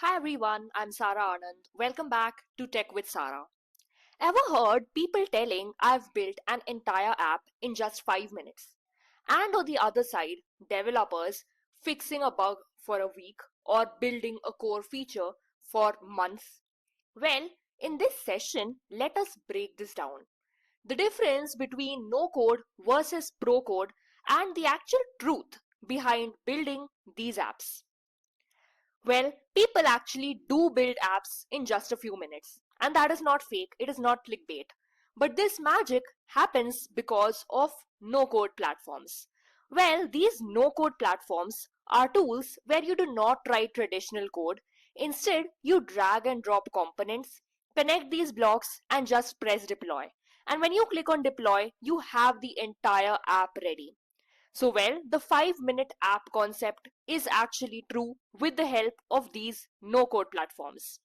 Hi everyone, I'm Sarah Anand. Welcome back to Tech with Saara. Ever heard people telling I've built an entire app in just 5 minutes? And on the other side, developers fixing a bug for a week or building a core feature for months? Well, in this session, let us break this down. The difference between no code versus pro code and the actual truth behind building these apps. Well, people actually do build apps in just a few minutes. And that is not fake, it is not clickbait. But this magic happens because of no code platforms. Well, these no code platforms are tools where you do not write traditional code. Instead, you drag and drop components, connect these blocks, and just press deploy. And when you click on deploy, you have the entire app ready. The 5-minute app concept is actually true with the help of these no code platforms.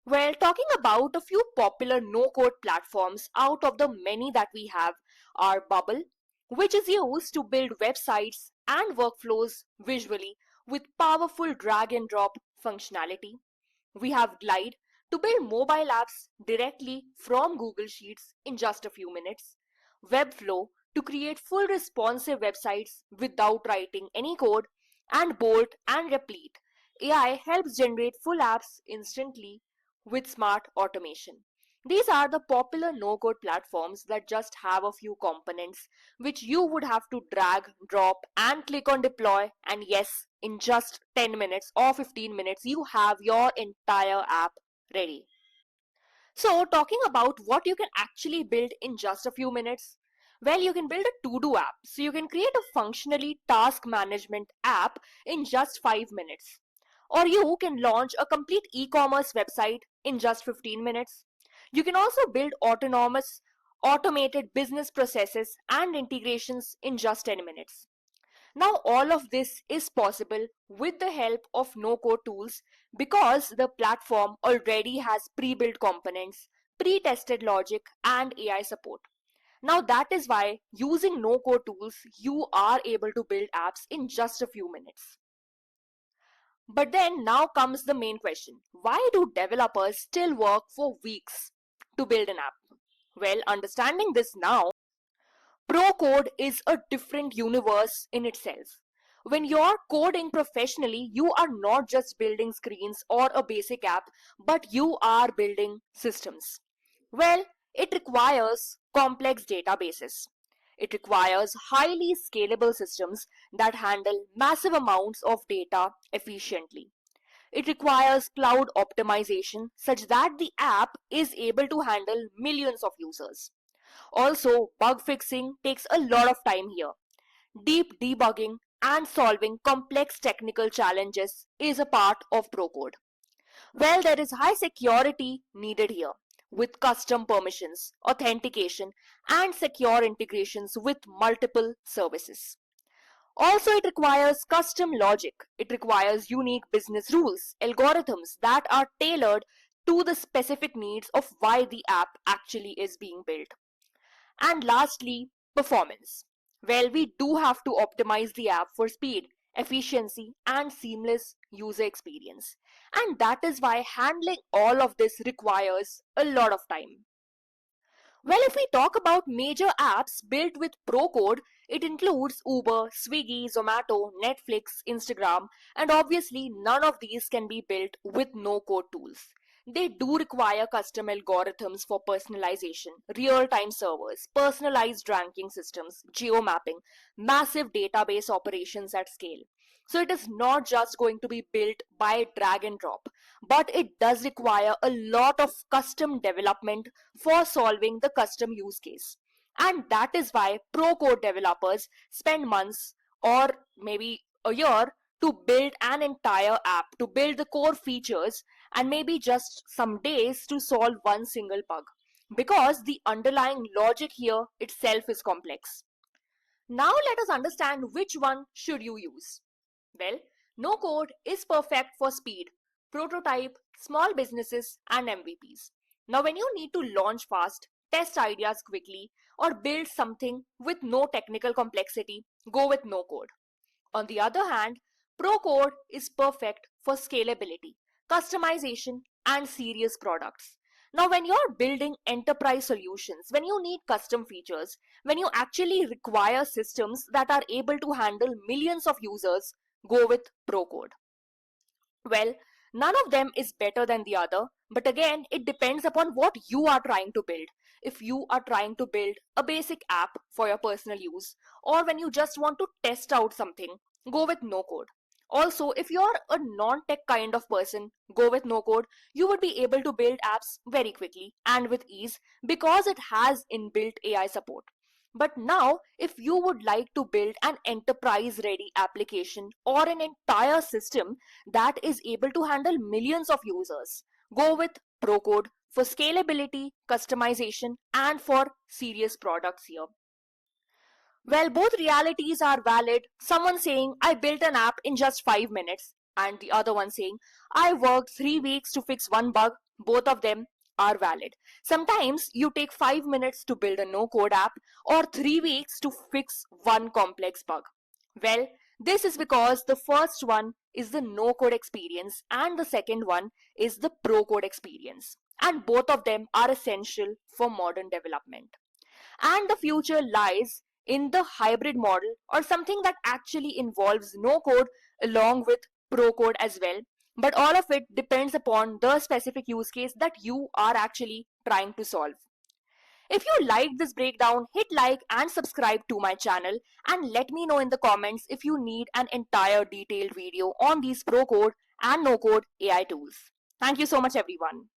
Well, talking about a few popular no code platforms out of the many that we have are Bubble, which is used to build websites and workflows visually with powerful drag and drop functionality. We have Glide to build mobile apps directly from Google Sheets in just a few minutes. Webflow to create full responsive websites without writing any code. And Bolt and Replete. AI helps generate full apps instantly with smart automation. These are the popular no-code platforms that just have a few components which you would have to drag, drop and click on deploy, and yes, in just 10 minutes or 15 minutes you have your entire app ready. So talking about what you can actually build in just a few minutes, well, you can build a to-do app. So you can create a functionally task management app in just 5 minutes. Or you can launch a complete e-commerce website in just 15 minutes. You can also build automated business processes and integrations in just 10 minutes. Now all of this is possible with the help of no-code tools because the platform already has pre-built components, pre-tested logic and AI support. Now that is why using no-code tools, you are able to build apps in just a few minutes. But then now comes the main question. Why do developers still work for weeks to build an app? Well, understanding this now, Pro code is a different universe in itself. When you're coding professionally, you are not just building screens or a basic app, but you are building systems. Well, it requires complex databases. It requires highly scalable systems that handle massive amounts of data efficiently. It requires cloud optimization such that the app is able to handle millions of users. Also, bug fixing takes a lot of time here. Deep debugging and solving complex technical challenges is a part of Procode. Well, there is high security needed here with custom permissions, authentication, and secure integrations with multiple services. Also, it requires custom logic. It requires unique business rules, algorithms that are tailored to the specific needs of why the app actually is being built. And lastly, performance. Well, we do have to optimize the app for speed, efficiency, and seamless user experience. And that is why handling all of this requires a lot of time. Well, if we talk about major apps built with Pro code, it includes Uber, Swiggy, Zomato, Netflix, Instagram, and obviously none of these can be built with no code tools. They do require custom algorithms for personalization, real-time servers, personalized ranking systems, geo-mapping, massive database operations at scale. So it is not just going to be built by drag and drop, but it does require a lot of custom development for solving the custom use case. And that is why pro code developers spend months or maybe a year to build an entire app, to build the core features, and maybe just some days to solve one single bug. Because the underlying logic here itself is complex. Now let us understand which one should you use. Well, no code is perfect for speed, prototype, small businesses, and MVPs. Now, when you need to launch fast, test ideas quickly, or build something with no technical complexity, go with no code. On the other hand, Pro code is perfect for scalability. customization, and serious products. Now, when you're building enterprise solutions, when you need custom features, when you actually require systems that are able to handle millions of users, go with Pro Code. Well, none of them is better than the other, but again, it depends upon what you are trying to build. If you are trying to build a basic app for your personal use, or when you just want to test out something, go with no code. Also, if you're a non tech kind of person, go with no code. You would be able to build apps very quickly and with ease because it has inbuilt AI support. But now, if you would like to build an enterprise ready application or an entire system that is able to handle millions of users, go with Procode for scalability, customization, and for serious products here. Well, both realities are valid. Someone saying, I built an app in just 5 minutes, and the other one saying, I worked 3 weeks to fix one bug. Both of them are valid. Sometimes you take 5 minutes to build a no code app or 3 weeks to fix one complex bug. Well, this is because the first one is the no code experience and the second one is the pro code experience. And both of them are essential for modern development. And the future lies in the hybrid model or something that actually involves no code along with pro code as well. But all of it depends upon the specific use case that you are actually trying to solve. If you liked this breakdown, hit like and subscribe to my channel and let me know in the comments if you need an entire detailed video on these pro code and no code AI tools. Thank you so much everyone.